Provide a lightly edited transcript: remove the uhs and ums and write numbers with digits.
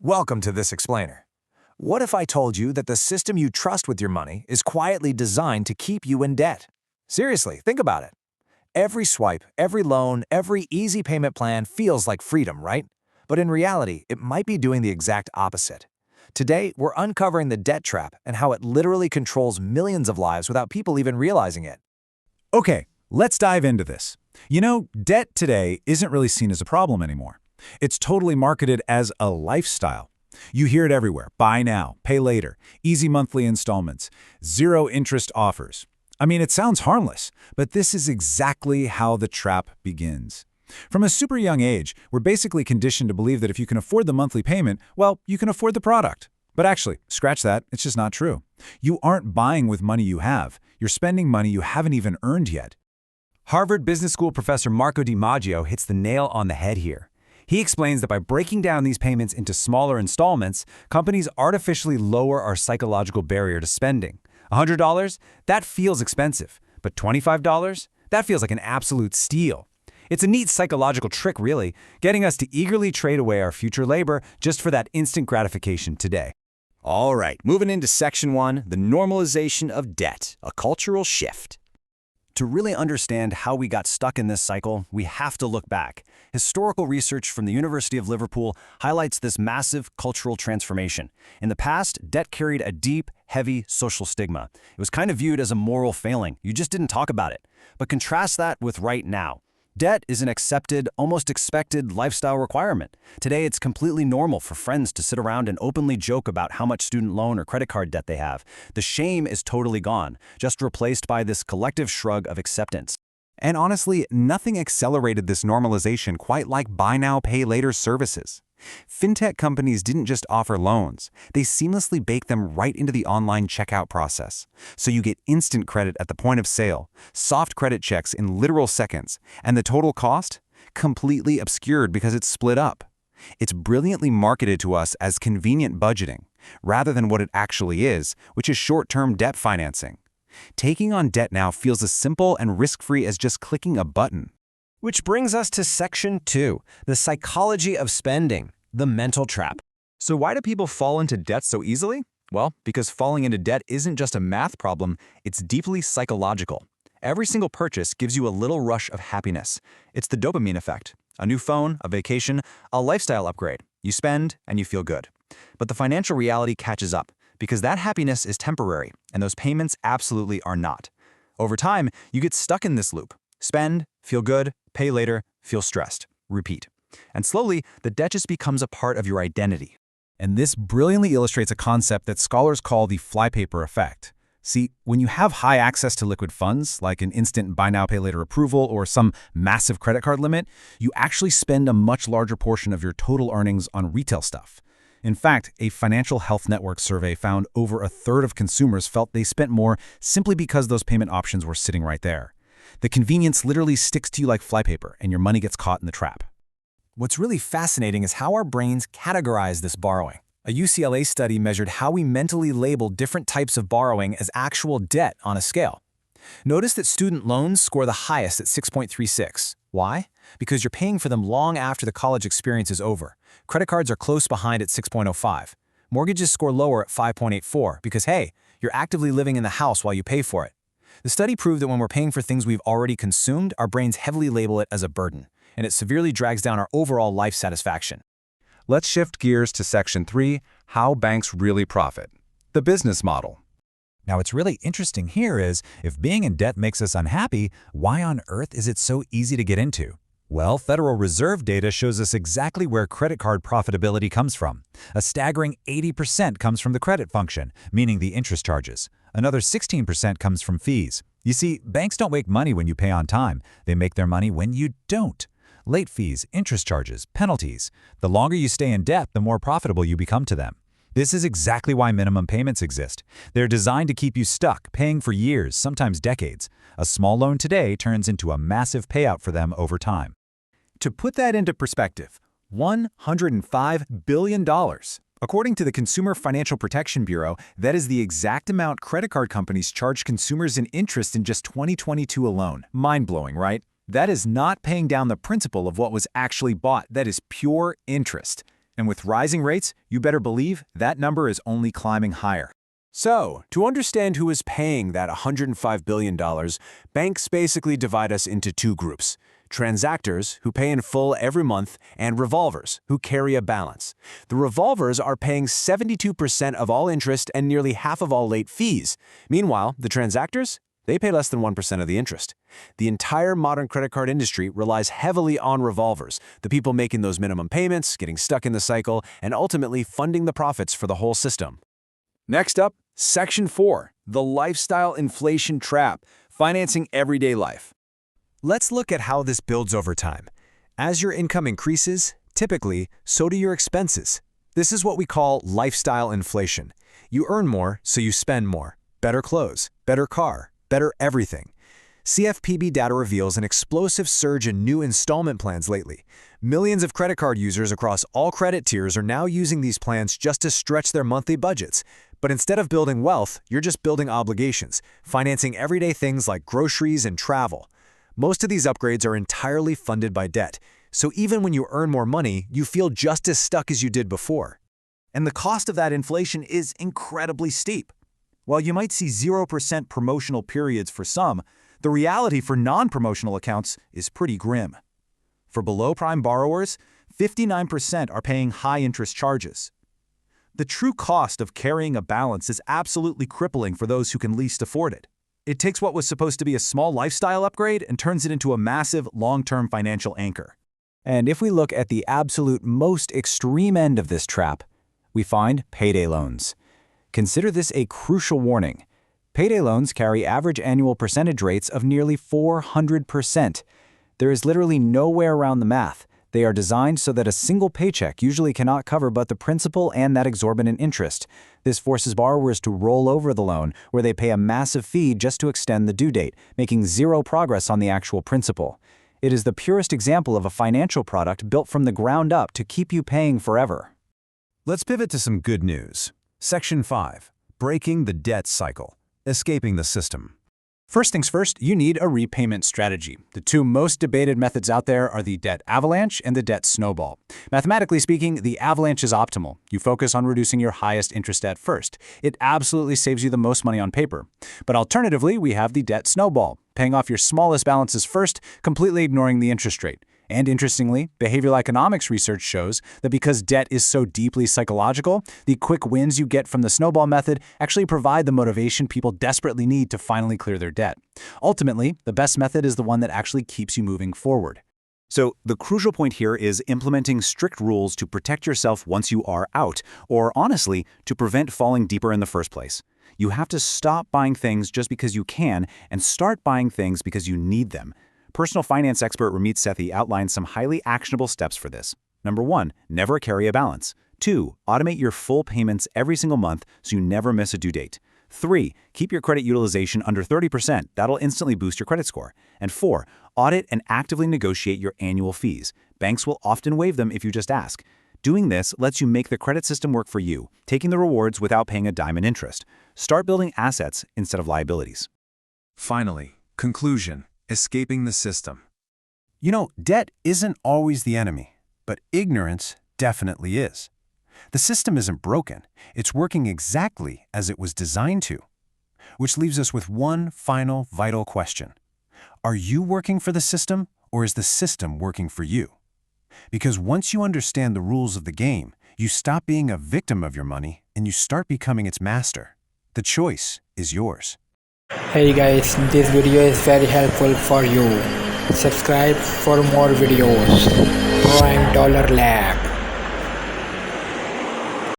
Welcome to This Explainer. What if I told you that the system you trust with your money is quietly designed to keep you in debt? Seriously, think about it. Every swipe, every loan, every easy payment plan feels like freedom, right? But in reality, it might be doing the exact opposite. Today, we're uncovering the debt trap and how it literally controls millions of lives without people even realizing it. Okay, let's dive into this. Debt today isn't really seen as a problem anymore. It's totally marketed as a lifestyle. You hear it everywhere: buy now, pay later, easy monthly installments, zero interest offers. I mean, it sounds harmless, but this is exactly how the trap begins. From a super young age, we're basically conditioned to believe that if you can afford the monthly payment, well, you can afford the product. But actually, scratch that, it's just not true. You aren't buying with money you have. You're spending money you haven't even earned yet. Harvard Business School professor Marco DiMaggio hits the nail on the head here. He explains that by breaking down these payments into smaller installments, companies artificially lower our psychological barrier to spending. $100? That feels expensive. But $25? That feels like an absolute steal. It's a neat psychological trick, really, getting us to eagerly trade away our future labor just for that instant gratification today. All right, moving into Section 1, the normalization of debt, a cultural shift. To really understand how we got stuck in this cycle, we have to look back. Historical research from the University of Liverpool highlights this massive cultural transformation. In the past, debt carried a deep, heavy social stigma. It was kind of viewed as a moral failing. You just didn't talk about it. But contrast that with right now. Debt is an accepted, almost expected lifestyle requirement. Today, it's completely normal for friends to sit around and openly joke about how much student loan or credit card debt they have. The shame is totally gone, just replaced by this collective shrug of acceptance. And honestly, nothing accelerated this normalization quite like buy now, pay later services. Fintech companies didn't just offer loans, they seamlessly bake them right into the online checkout process. So you get instant credit at the point of sale, soft credit checks in literal seconds, and the total cost? Completely obscured because it's split up. It's brilliantly marketed to us as convenient budgeting, rather than what it actually is, which is short-term debt financing. Taking on debt now feels as simple and risk-free as just clicking a button. Which brings us to Section 2, the psychology of spending, the mental trap. So why do people fall into debt so easily? Well, because falling into debt isn't just a math problem, it's deeply psychological. Every single purchase gives you a little rush of happiness. It's the dopamine effect. A new phone, a vacation, a lifestyle upgrade. You spend and you feel good. But the financial reality catches up, because that happiness is temporary, and those payments absolutely are not. Over time, you get stuck in this loop. Spend, feel good, pay later, feel stressed. Repeat. And slowly, the debt just becomes a part of your identity. And this brilliantly illustrates a concept that scholars call the flypaper effect. See, when you have high access to liquid funds, like an instant buy now, pay later approval or some massive credit card limit, you actually spend a much larger portion of your total earnings on retail stuff. In fact, a Financial Health Network survey found over a third of consumers felt they spent more simply because those payment options were sitting right there. The convenience literally sticks to you like flypaper, and your money gets caught in the trap. What's really fascinating is how our brains categorize this borrowing. A UCLA study measured how we mentally label different types of borrowing as actual debt on a scale. Notice that student loans score the highest at 6.36. Why? Because you're paying for them long after the college experience is over. Credit cards are close behind at 6.05. Mortgages score lower at 5.84 because, hey, you're actively living in the house while you pay for it. The study proved that when we're paying for things we've already consumed, our brains heavily label it as a burden, and it severely drags down our overall life satisfaction. Let's shift gears to Section 3, how banks really profit. The business model. Now, what's really interesting here is, if being in debt makes us unhappy, why on earth is it so easy to get into? Well, Federal Reserve data shows us exactly where credit card profitability comes from. A staggering 80% comes from the credit function, meaning the interest charges. Another 16% comes from fees. You see, banks don't make money when you pay on time. They make their money when you don't. Late fees, interest charges, penalties. The longer you stay in debt, the more profitable you become to them. This is exactly why minimum payments exist. They're designed to keep you stuck, paying for years, sometimes decades. A small loan today turns into a massive payout for them over time. To put that into perspective, $105 billion. According to the Consumer Financial Protection Bureau, that is the exact amount credit card companies charge consumers in interest in just 2022 alone. Mind-blowing, right? That is not paying down the principal of what was actually bought. That is pure interest. And with rising rates, you better believe that number is only climbing higher. So, to understand who is paying that $105 billion, banks basically divide us into two groups: transactors, who pay in full every month, and revolvers, who carry a balance. The revolvers are paying 72% of all interest and nearly half of all late fees. Meanwhile, the transactors? They pay less than 1% of the interest. The entire modern credit card industry relies heavily on revolvers, the people making those minimum payments, getting stuck in the cycle, and ultimately funding the profits for the whole system. Next up, Section 4, the lifestyle inflation trap, financing everyday life. Let's look at how this builds over time. As your income increases, typically, so do your expenses. This is what we call lifestyle inflation. You earn more, so you spend more. Better clothes, better car, better everything. CFPB data reveals an explosive surge in new installment plans lately. Millions of credit card users across all credit tiers are now using these plans just to stretch their monthly budgets. But instead of building wealth, you're just building obligations, financing everyday things like groceries and travel. Most of these upgrades are entirely funded by debt, so even when you earn more money, you feel just as stuck as you did before. And the cost of that inflation is incredibly steep. While you might see 0% promotional periods for some, the reality for non-promotional accounts is pretty grim. For below-prime borrowers, 59% are paying high-interest charges. The true cost of carrying a balance is absolutely crippling for those who can least afford it. It takes what was supposed to be a small lifestyle upgrade and turns it into a massive, long-term financial anchor. And if we look at the absolute most extreme end of this trap, we find payday loans. Consider this a crucial warning. Payday loans carry average annual percentage rates of nearly 400%. There is literally no way around the math. They are designed so that a single paycheck usually cannot cover but the principal and that exorbitant interest. This forces borrowers to roll over the loan, where they pay a massive fee just to extend the due date, making zero progress on the actual principal. It is the purest example of a financial product built from the ground up to keep you paying forever. Let's pivot to some good news. Section 5, breaking the debt cycle, escaping the system. First things first, you need a repayment strategy. The two most debated methods out there are the debt avalanche and the debt snowball. Mathematically speaking, the avalanche is optimal. You focus on reducing your highest interest debt first. It absolutely saves you the most money on paper. But alternatively, we have the debt snowball, paying off your smallest balances first, completely ignoring the interest rate. And interestingly, behavioral economics research shows that because debt is so deeply psychological, the quick wins you get from the snowball method actually provide the motivation people desperately need to finally clear their debt. Ultimately, the best method is the one that actually keeps you moving forward. So the crucial point here is implementing strict rules to protect yourself once you are out, or honestly, to prevent falling deeper in the first place. You have to stop buying things just because you can and start buying things because you need them. Personal finance expert Ramit Sethi outlines some highly actionable steps for this. Number 1, never carry a balance. 2, automate your full payments every single month so you never miss a due date. 3, keep your credit utilization under 30%. That'll instantly boost your credit score. And 4, audit and actively negotiate your annual fees. Banks will often waive them if you just ask. Doing this lets you make the credit system work for you, taking the rewards without paying a dime in interest. Start building assets instead of liabilities. Finally, conclusion. Escaping the system. You know, debt isn't always the enemy, but ignorance definitely is. The system isn't broken. It's working exactly as it was designed to. Which leaves us with one final vital question. Are you working for the system, or is the system working for you? Because once you understand the rules of the game, you stop being a victim of your money and you start becoming its master. The choice is yours. Hey guys, this video is very helpful for you. Subscribe for more videos. Prime Dollar Lab.